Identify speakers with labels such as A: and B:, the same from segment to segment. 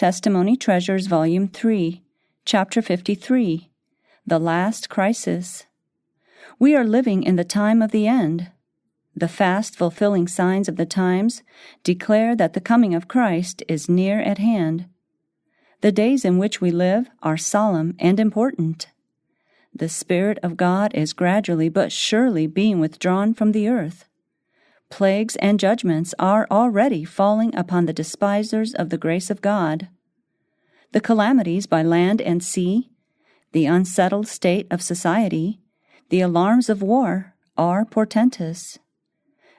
A: Testimony Treasures, Volume 3, Chapter 53, The Last Crisis. We are living in the time of the end. The fast fulfilling signs of the times declare that the coming of Christ is near at hand. The days in which we live are solemn and important. The Spirit of God is gradually but surely being withdrawn from the earth. Plagues and judgments are already falling upon the despisers of the grace of God. The calamities by land and sea, the unsettled state of society, the alarms of war are portentous.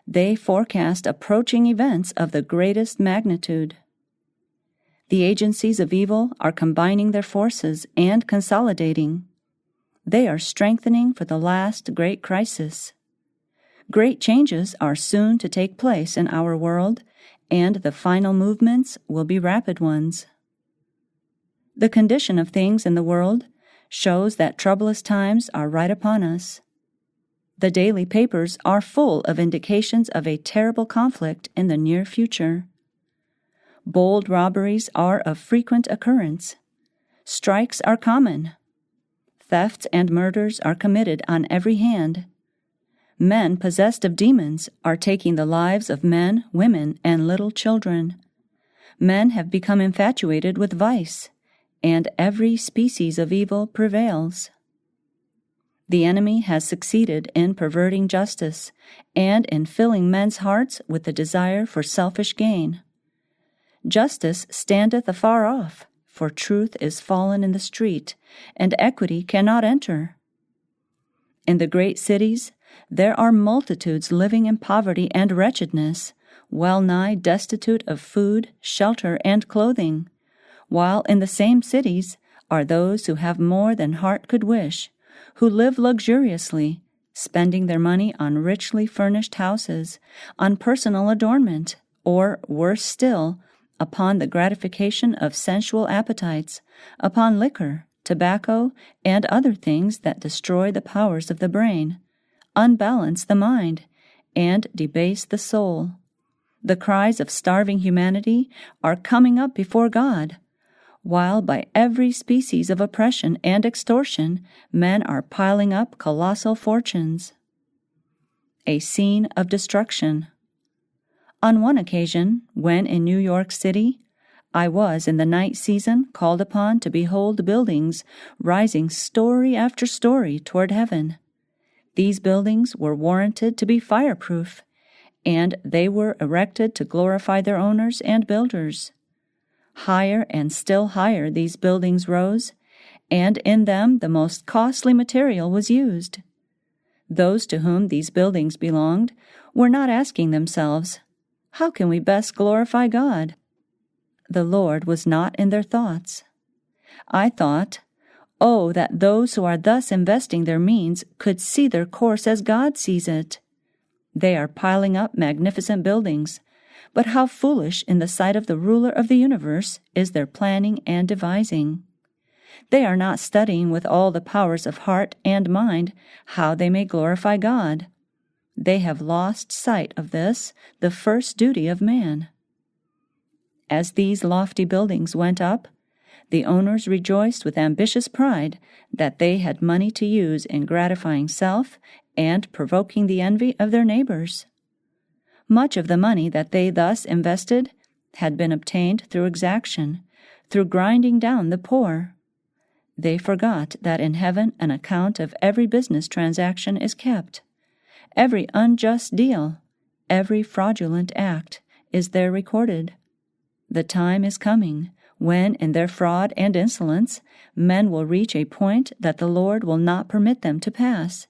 A: They forecast approaching events of the greatest magnitude. The agencies of evil are combining their forces and consolidating. They are strengthening for the last great crisis. Great changes are soon to take place in our world, and the final movements will be rapid ones. The condition of things in the world shows that troublous times are right upon us. The daily papers are full of indications of a terrible conflict in the near future. Bold robberies are of frequent occurrence. Strikes are common. Thefts and murders are committed on every hand. Men possessed of demons are taking the lives of men, women, and little children. Men have become infatuated with vice, and every species of evil prevails. The enemy has succeeded in perverting justice and in filling men's hearts with the desire for selfish gain. Justice standeth afar off, for truth is fallen in the street, and equity cannot enter. In the great cities, there are multitudes living in poverty and wretchedness, well nigh destitute of food, shelter, and clothing, while in the same cities are those who have more than heart could wish, who live luxuriously, spending their money on richly furnished houses, on personal adornment, or, worse still, upon the gratification of sensual appetites, upon liquor, tobacco, and other things that destroy the powers of the brain, unbalance the mind, and debase the soul. The cries of starving humanity are coming up before God, while by every species of oppression and extortion men are piling up colossal fortunes. A scene of destruction. On one occasion, when in New York City, I was in the night season called upon to behold buildings rising story after story toward heaven. These buildings were warranted to be fireproof, and they were erected to glorify their owners and builders. Higher and still higher these buildings rose, and in them the most costly material was used. Those to whom these buildings belonged were not asking themselves, "How can we best glorify God?" The Lord was not in their thoughts. I thought, "Oh, that those who are thus investing their means could see their course as God sees it. They are piling up magnificent buildings, but how foolish in the sight of the ruler of the universe is their planning and devising. They are not studying with all the powers of heart and mind how they may glorify God. They have lost sight of this, the first duty of man." As these lofty buildings went up, the owners rejoiced with ambitious pride that they had money to use in gratifying self and provoking the envy of their neighbors. Much of the money that they thus invested had been obtained through exaction, through grinding down the poor. They forgot that in heaven an account of every business transaction is kept. Every unjust deal, every fraudulent act is there recorded. The time is coming when, in their fraud and insolence, men will reach a point that the Lord will not permit them to pass,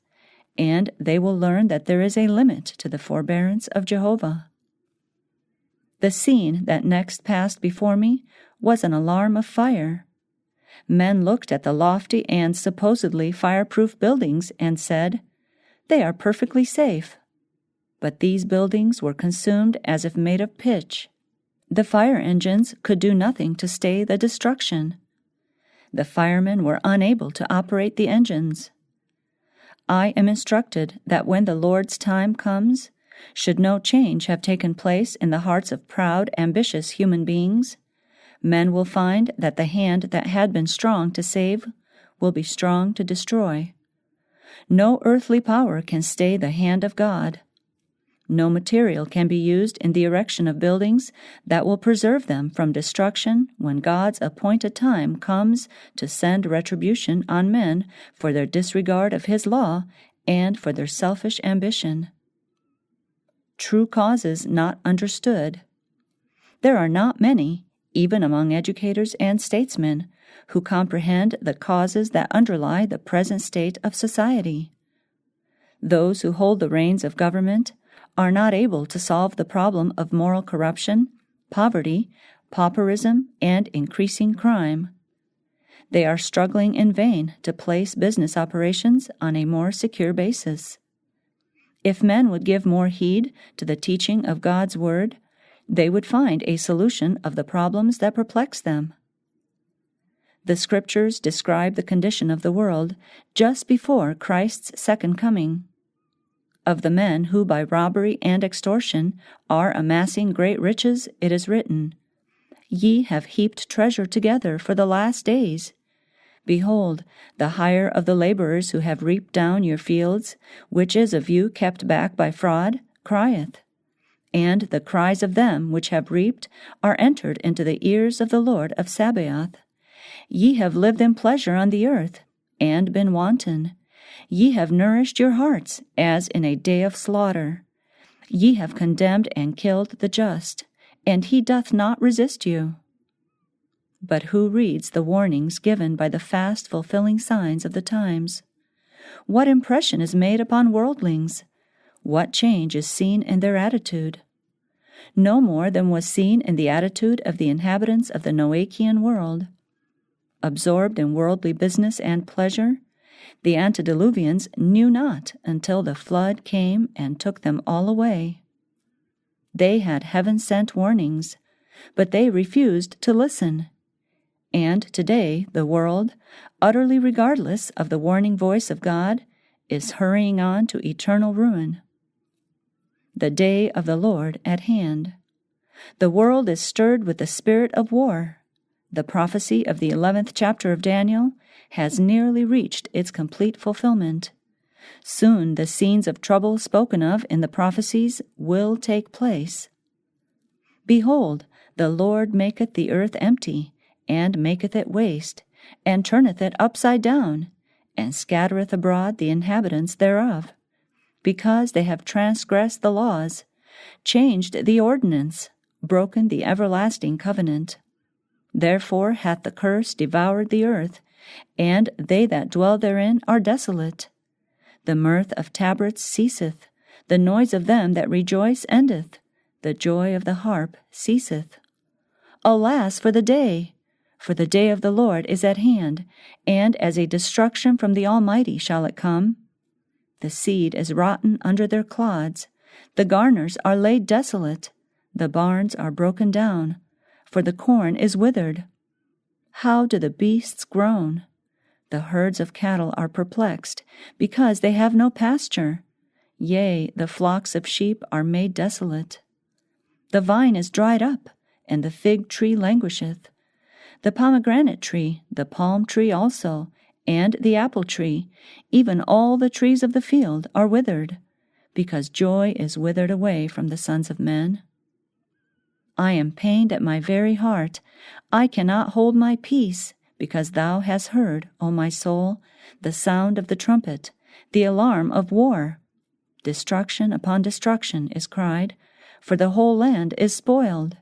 A: and they will learn that there is a limit to the forbearance of Jehovah. The scene that next passed before me was an alarm of fire. Men looked at the lofty and supposedly fireproof buildings and said, "They are perfectly safe." But these buildings were consumed as if made of pitch. The fire engines could do nothing to stay the destruction. The firemen were unable to operate the engines. I am instructed that when the Lord's time comes, should no change have taken place in the hearts of proud, ambitious human beings, Men will find that the hand that had been strong to save will be strong to destroy. No earthly power can stay the hand of God. No material can be used in the erection of buildings that will preserve them from destruction when God's appointed time comes to send retribution on men for their disregard of His law and for their selfish ambition. True causes not understood. There are not many, even among educators and statesmen, who comprehend the causes that underlie the present state of society. Those who hold the reins of government are not able to solve the problem of moral corruption, poverty, pauperism, and increasing crime. They are struggling in vain to place business operations on a more secure basis. If men would give more heed to the teaching of God's Word, they would find a solution of the problems that perplex them. The Scriptures describe the condition of the world just before Christ's second coming. Of the men who by robbery and extortion are amassing great riches, it is written, "Ye have heaped treasure together for the last days. Behold, the hire of the laborers who have reaped down your fields, which is of you kept back by fraud, crieth. And the cries of them which have reaped are entered into the ears of the Lord of Sabaoth. Ye have lived in pleasure on the earth, and been wanton. Ye have nourished your hearts as in a day of slaughter. Ye have condemned and killed the just, and he doth not resist you." But who reads the warnings given by the fast fulfilling signs of the times? What impression is made upon worldlings? What change is seen in their attitude? No more than was seen in the attitude of the inhabitants of the Noachian world. Absorbed in worldly business and pleasure, the antediluvians knew not until the flood came and took them all away. They had heaven-sent warnings, but they refused to listen. And today the world, utterly regardless of the warning voice of God, is hurrying on to eternal ruin. The day of the Lord at hand. The world is stirred with the spirit of war. The prophecy of the 11th chapter of Daniel has nearly reached its complete fulfillment. Soon the scenes of trouble spoken of in the prophecies will take place. Behold, the Lord maketh the earth empty, and maketh it waste, and turneth it upside down, and scattereth abroad the inhabitants thereof, because they have transgressed the laws, changed the ordinance, broken the everlasting covenant. Therefore hath the curse devoured the earth, and they that dwell therein are desolate. The mirth of tabrets ceaseth, the noise of them that rejoice endeth, the joy of the harp ceaseth. Alas for the day! For the day of the Lord is at hand, and as a destruction from the Almighty shall it come. The seed is rotten under their clods, the garners are laid desolate, the barns are broken down, for the corn is withered. How do the beasts groan? The herds of cattle are perplexed, because they have no pasture. Yea, the flocks of sheep are made desolate. The vine is dried up, and the fig tree languisheth. The pomegranate tree, the palm tree also, and the apple tree, even all the trees of the field are withered, because joy is withered away from the sons of men. I am pained at my very heart. I cannot hold my peace, because thou hast heard, O my soul, the sound of the trumpet, the alarm of war. Destruction upon destruction is cried, for the whole land is spoiled.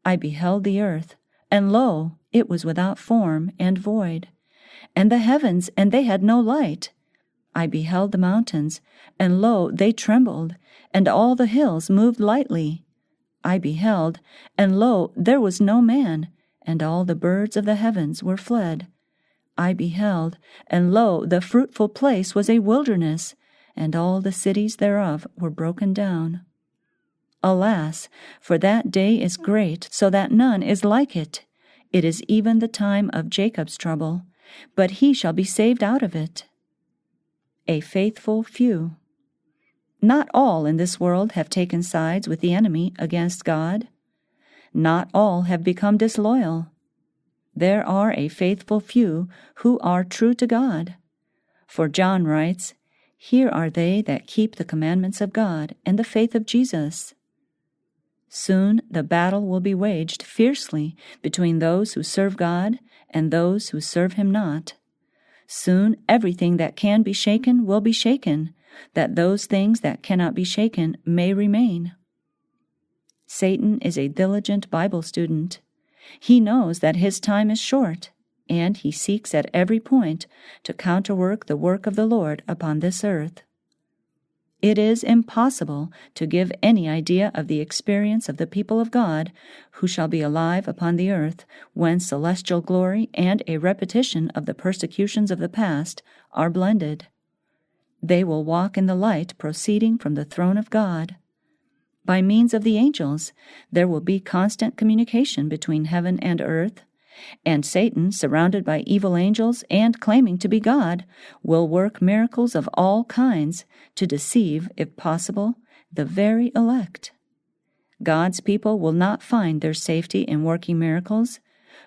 A: I beheld the earth, and lo, it was without form and void, and the heavens, and they had no light. I beheld the mountains, and lo, they trembled, and all the hills moved lightly. I beheld, and lo, there was no man, and all the birds of the heavens were fled. I beheld, and lo, the fruitful place was a wilderness, and all the cities thereof were broken down. Alas, for that day is great, so that none is like it. It is even the time of Jacob's trouble, but he shall be saved out of it. A faithful few. Not all in this world have taken sides with the enemy against God. not all have become disloyal. There are a faithful few who are true to God. For John writes, "Here are they that keep the commandments of God and the faith of Jesus." Soon the battle will be waged fiercely between those who serve God and those who serve Him not. Soon everything that can be shaken will be shaken, that those things that cannot be shaken may remain. Satan is a diligent Bible student. He knows that his time is short, and he seeks at every point to counterwork the work of the Lord upon this earth. It is impossible to give any idea of the experience of the people of God who shall be alive upon the earth when celestial glory and a repetition of the persecutions of the past are blended. They will walk in the light proceeding from the throne of God. By means of the angels, there will be constant communication between heaven and earth, and Satan, surrounded by evil angels and claiming to be God, will work miracles of all kinds to deceive, if possible, the very elect. God's people will not find their safety in working miracles,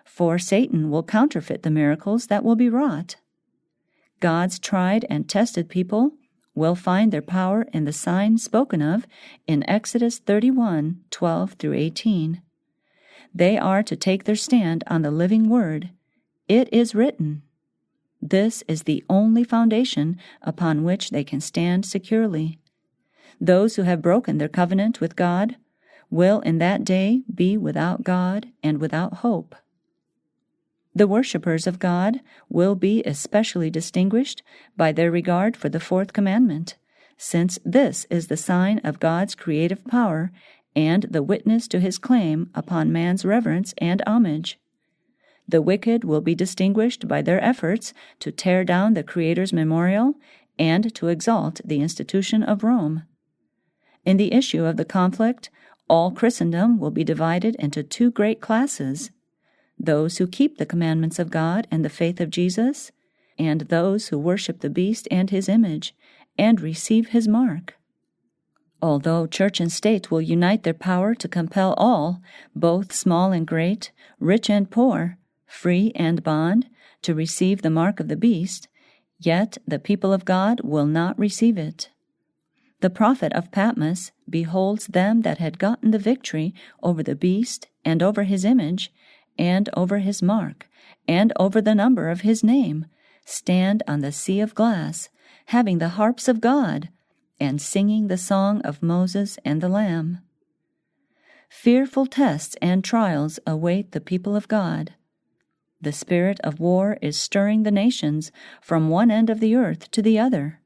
A: for Satan will counterfeit the miracles that will be wrought. God's tried and tested people will find their power in the sign spoken of in Exodus 31:12-18. They are to take their stand on the living word. It is written. This is the only foundation upon which they can stand securely. Those who have broken their covenant with God will in that day be without God and without hope. The worshippers of God will be especially distinguished by their regard for the fourth commandment, since this is the sign of God's creative power and the witness to His claim upon man's reverence and homage. The wicked will be distinguished by their efforts to tear down the Creator's memorial and to exalt the institution of Rome. In the issue of the conflict, all Christendom will be divided into two great classes: those who keep the commandments of God and the faith of Jesus, and those who worship the beast and his image, and receive his mark. Although church and state will unite their power to compel all, both small and great, rich and poor, free and bond, to receive the mark of the beast, yet the people of God will not receive it. The prophet of Patmos beholds them that had gotten the victory over the beast, and over his image, and over his mark, and over the number of his name, stand on the sea of glass, having the harps of God, and singing the song of Moses and the Lamb. Fearful tests and trials await the people of God. The spirit of war is stirring the nations from one end of the earth to the other.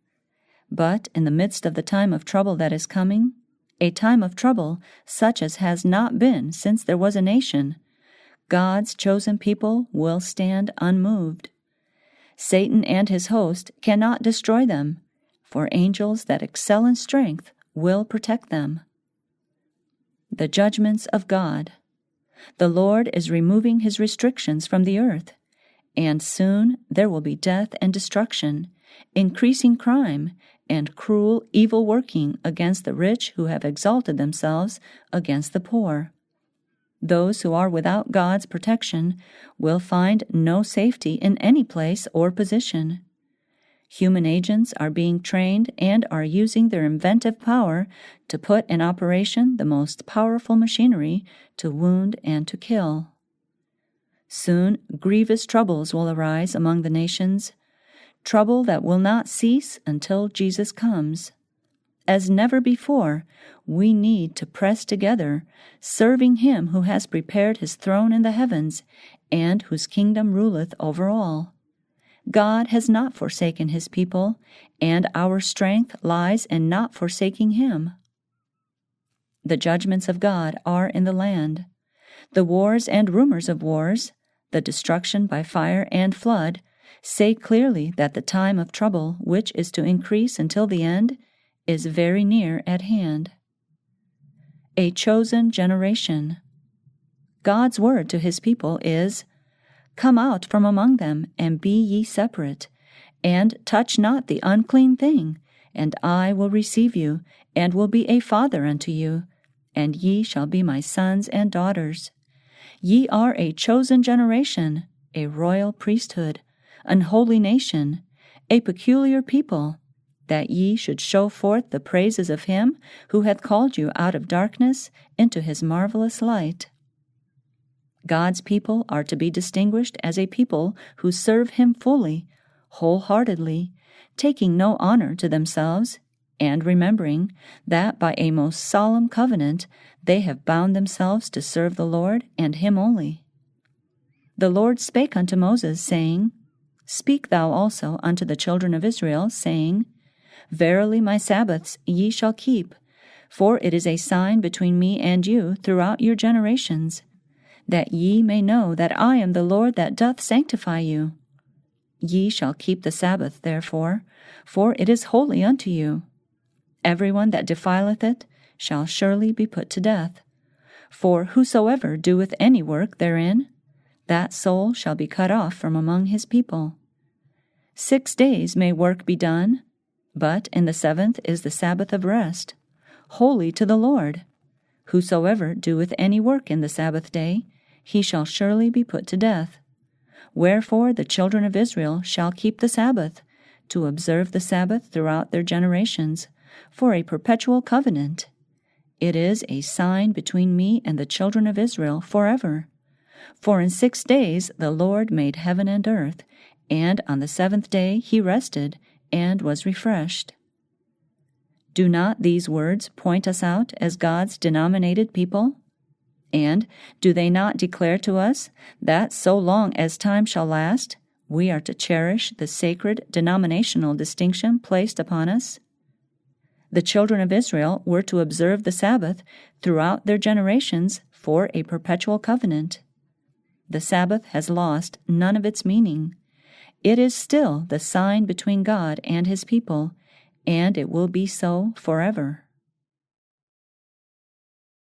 A: But in the midst of the time of trouble that is coming, a time of trouble such as has not been since there was a nation, God's chosen people will stand unmoved. Satan and his host cannot destroy them, for angels that excel in strength will protect them. The judgments of God. The Lord is removing His restrictions from the earth, and soon there will be death and destruction, increasing crime, and cruel evil working against the rich who have exalted themselves against the poor. Those who are without God's protection will find no safety in any place or position. Human agents are being trained and are using their inventive power to put in operation the most powerful machinery to wound and to kill. Soon grievous troubles will arise among the nations, trouble that will not cease until Jesus comes. As never before, we need to press together, serving Him who has prepared His throne in the heavens, and whose kingdom ruleth over all. God has not forsaken His people, and our strength lies in not forsaking Him. The judgments of God are in the land. The wars and rumors of wars, the destruction by fire and flood, say clearly that the time of trouble, which is to increase until the end, is very near at hand. A chosen generation. God's word to His people is, "Come out from among them, and be ye separate, and touch not the unclean thing, and I will receive you, and will be a father unto you, and ye shall be my sons and daughters. Ye are a chosen generation, a royal priesthood, an holy nation, a peculiar people, that ye should show forth the praises of him who hath called you out of darkness into his marvelous light. God's people are to be distinguished as a people who serve him fully, wholeheartedly, taking no honor to themselves, and remembering that by a most solemn covenant they have bound themselves to serve the Lord and him only. The Lord spake unto Moses, saying, Speak thou also unto the children of Israel, saying, Verily my Sabbaths ye shall keep, for it is a sign between me and you throughout your generations, that ye may know that I am the Lord that doth sanctify you. Ye shall keep the Sabbath, therefore, for it is holy unto you. Every one that defileth it shall surely be put to death. For whosoever doeth any work therein, that soul shall be cut off from among his people. 6 days may work be done, but in the 7th is the Sabbath of rest, holy to the Lord. Whosoever doeth any work in the Sabbath day, he shall surely be put to death. Wherefore the children of Israel shall keep the Sabbath, to observe the Sabbath throughout their generations, for a perpetual covenant. It is a sign between me and the children of Israel forever. For in 6 days the Lord made heaven and earth, and on the 7th day he rested, and was refreshed. Do not these words point us out as God's denominated people? And do they not declare to us that so long as time shall last, we are to cherish the sacred denominational distinction placed upon us? The children of Israel were to observe the Sabbath throughout their generations for a perpetual covenant. The Sabbath has lost none of its meaning. It is still the sign between God and his people, and it will be so forever.